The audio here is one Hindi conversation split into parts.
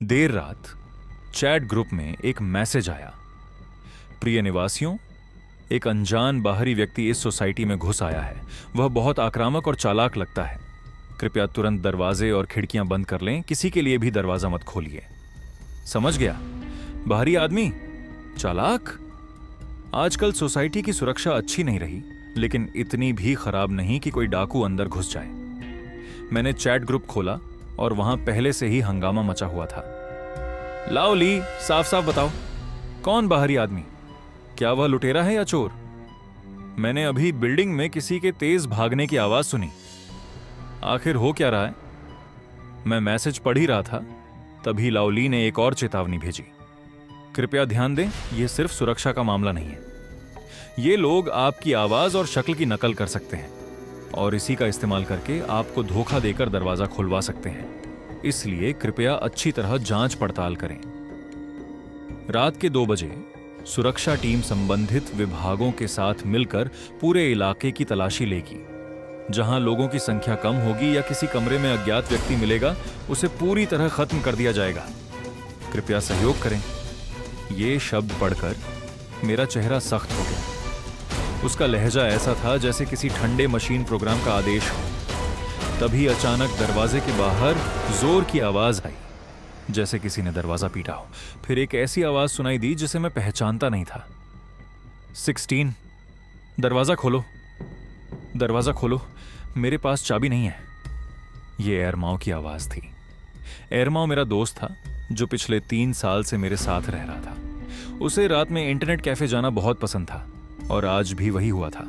देर रात चैट ग्रुप में एक मैसेज आया। प्रिय निवासियों, एक अनजान बाहरी व्यक्ति इस सोसाइटी में घुस आया है। वह बहुत आक्रामक और चालाक लगता है। कृपया तुरंत दरवाजे और खिड़कियां बंद कर लें। किसी के लिए भी दरवाजा मत खोलिए। समझ गया? बाहरी आदमी चालाक। आजकल सोसाइटी की सुरक्षा अच्छी नहीं रही, लेकिन इतनी भी खराब नहीं कि कोई डाकू अंदर घुस जाए। मैंने चैट ग्रुप खोला और वहां पहले से ही हंगामा मचा हुआ था। लाओ ली, साफ साफ बताओ, कौन बाहरी आदमी? क्या वह लुटेरा है या चोर? मैंने अभी बिल्डिंग में किसी के तेज भागने की आवाज सुनी। आखिर हो क्या रहा है? मैं मैसेज पढ़ ही रहा था, तभी लाओली ने एक और चेतावनी भेजी। कृपया ध्यान दें, यह सिर्फ सुरक्षा का मामला नहीं है। ये लोग आपकी आवाज और शक्ल की नकल कर सकते हैं और इसी का इस्तेमाल करके आपको धोखा देकर दरवाजा खुलवा सकते हैं। इसलिए कृपया अच्छी तरह जांच पड़ताल करें। रात के 2 बजे सुरक्षा टीम संबंधित विभागों के साथ मिलकर पूरे इलाके की तलाशी लेगी। जहां लोगों की संख्या कम होगी या किसी कमरे में अज्ञात व्यक्ति मिलेगा, उसे पूरी तरह खत्म कर दिया जाएगा। कृपया सहयोग करें। ये शब्द पढ़कर मेरा चेहरा सख्त हो गया। उसका लहजा ऐसा था जैसे किसी ठंडे मशीन प्रोग्राम का आदेश हो। तभी अचानक दरवाजे के बाहर जोर की आवाज आई, जैसे किसी ने दरवाजा पीटा हो। फिर एक ऐसी आवाज सुनाई दी जिसे मैं पहचानता नहीं था। 16, दरवाजा खोलो, दरवाजा खोलो, मेरे पास चाबी नहीं है। यह एरमाओ की आवाज थी। एरमाओ मेरा दोस्त था जो पिछले 3 साल से मेरे साथ रह रहा था। उसे रात में इंटरनेट कैफे जाना बहुत पसंद था और आज भी वही हुआ था।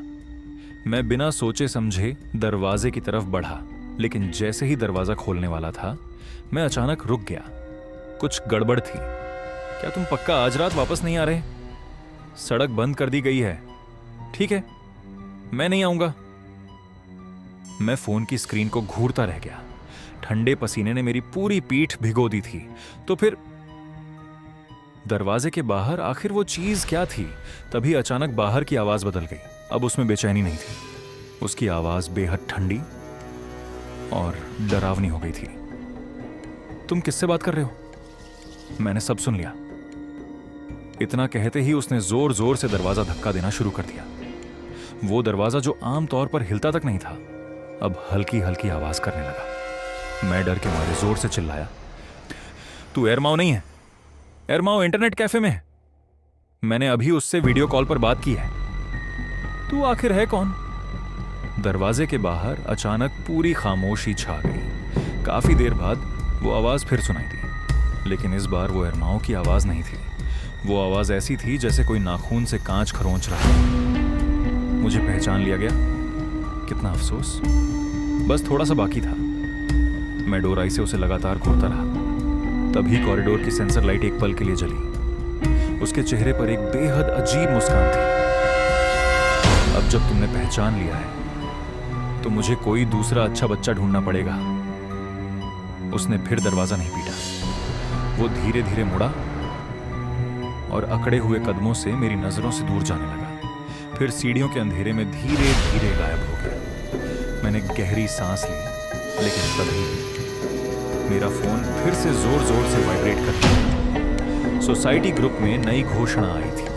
मैं बिना सोचे समझे दरवाजे की तरफ बढ़ा, लेकिन जैसे ही दरवाजा खोलने वाला था, मैं अचानक रुक गया। कुछ गड़बड़ थी। क्या तुम पक्का आज रात वापस नहीं आ रहे? सड़क बंद कर दी गई है। ठीक है, मैं नहीं आऊंगा। मैं फोन की स्क्रीन को घूरता रह गया। ठंडे पसीने ने मेरी पूरी पीठ भिगो दी थी। तो फिर दरवाजे के बाहर आखिर वो चीज क्या थी? तभी अचानक बाहर की आवाज बदल गई। अब उसमें बेचैनी नहीं थी। उसकी आवाज बेहद ठंडी और डरावनी हो गई थी। तुम किससे बात कर रहे हो? मैंने सब सुन लिया। इतना कहते ही उसने जोर जोर से दरवाजा धक्का देना शुरू कर दिया। वो दरवाजा जो आमतौर पर हिलता तक नहीं था, अब हल्की हल्की आवाज करने लगा। मैं डर के मारे जोर से चिल्लाया, तू एरमाओ नहीं है? एरमाओ इंटरनेट कैफे में है। मैंने अभी उससे वीडियो कॉल पर बात की है। तू आखिर है कौन? दरवाजे के बाहर अचानक पूरी खामोशी छा गई। काफी देर बाद वो आवाज फिर सुनाई दी, लेकिन इस बार वो एरमाओ की आवाज नहीं थी। वो आवाज ऐसी थी जैसे कोई नाखून से कांच खरोंच रहा है। मुझे पहचान लिया गया। कितना अफसोस, बस थोड़ा सा बाकी था। मैं डोराई से उसे लगातार घूरता रहा। तभी कॉरिडोर की सेंसर लाइट एक पल के लिए जली। उसके चेहरे पर एक बेहद अजीब मुस्कान थी। अब जब तुमने पहचान लिया है तो मुझे कोई दूसरा अच्छा बच्चा ढूंढना पड़ेगा। उसने फिर दरवाजा नहीं पीटा। वो धीरे धीरे मुड़ा और अकड़े हुए कदमों से मेरी नजरों से दूर जाने लगा। फिर सीढ़ियों के अंधेरे में धीरे धीरे गायब हो गया। मैंने गहरी सांस ली, लेकिन तभी मेरा फोन फिर से जोर जोर से वाइब्रेट कर रहा था। सोसाइटी ग्रुप में नई घोषणा आई थी।